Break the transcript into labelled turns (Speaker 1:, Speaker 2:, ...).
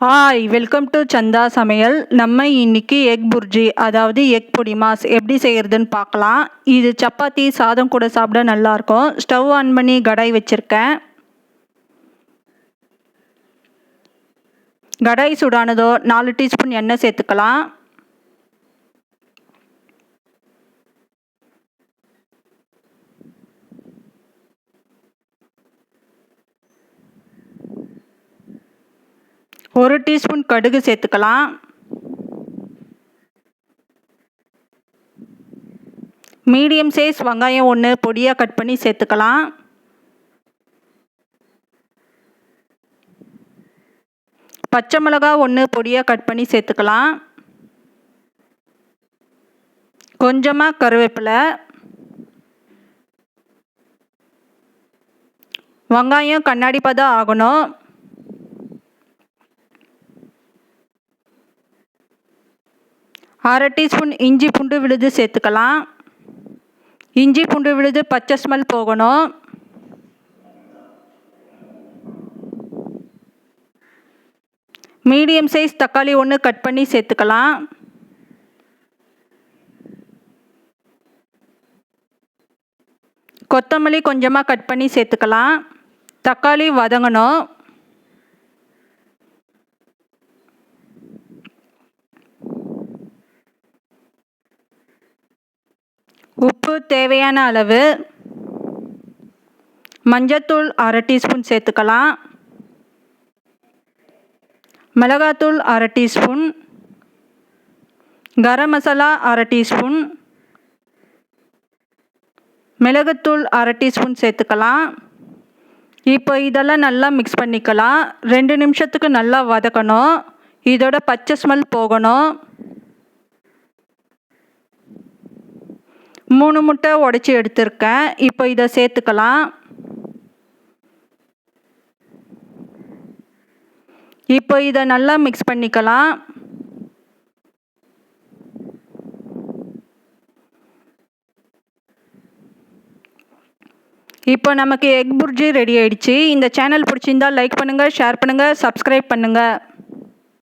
Speaker 1: Hi, welcome to சந்தா சமையல். நம்ம இன்னைக்கு எக் புர்ஜி அதாவது எக் பொடி மாஸ் எப்படி செய்கிறதுன்னு பார்க்கலாம். இது சப்பாத்தி சாதம் கூட சாப்பிட நல்லாயிருக்கும். ஸ்டவ் ஆன் பண்ணி கடாய் வச்சுருக்கேன். கடாய் சூடானதோ 4 டீஸ்பூன் எண்ணெய் சேர்த்துக்கலாம். ஒரு டீஸ்பூன் கடுகு சேர்த்துக்கலாம். மீடியம் சைஸ் வெங்காயம் 1 பொடியாக கட் பண்ணி சேர்த்துக்கலாம். பச்சை மிளகாய் 1 பொடியாக கட் பண்ணி சேர்த்துக்கலாம். கொஞ்சமாக கருவேப்பிலை. வெங்காயம் கண்ணாடி பதம் ஆகணும். அரை டீஸ்பூன் இஞ்சி பூண்டு விழுது சேர்த்துக்கலாம். இஞ்சி பூண்டு விழுது பச்சை ஸ்மெல் போகணும். மீடியம் சைஸ் தக்காளி 1 கட் பண்ணி சேர்த்துக்கலாம். கொத்தமல்லி கொஞ்சமாக கட் பண்ணி சேர்த்துக்கலாம். தக்காளி வதங்கணும். உப்பு தேவையான அளவு. மஞ்சத்தூள் அரை டீஸ்பூன் சேர்த்துக்கலாம். மிளகாத்தூள் அரை டீஸ்பூன். கரம் மசாலா அரை டீஸ்பூன். மிளகுத்தூள் அரை டீஸ்பூன் சேர்த்துக்கலாம். இப்போ இதெல்லாம் நல்லா மிக்ஸ் பண்ணிக்கலாம். 2 நிமிஷத்துக்கு நல்லா வதக்கணும். இதோட பச்சை ஸ்மெல் போகணும். 3 முட்டை உடைச்சி எடுத்திருக்கேன். இப்போ இதை சேர்த்துக்கலாம். இப்போ இதை நல்லா மிக்ஸ் பண்ணிக்கலாம். இப்போ நமக்கு எக் புர்ஜி ரெடி ஆயிடுச்சு. இந்த சேனல் பிடிச்சிருந்தா லைக் பண்ணுங்கள், ஷேர் பண்ணுங்கள், சப்ஸ்கிரைப் பண்ணுங்கள்.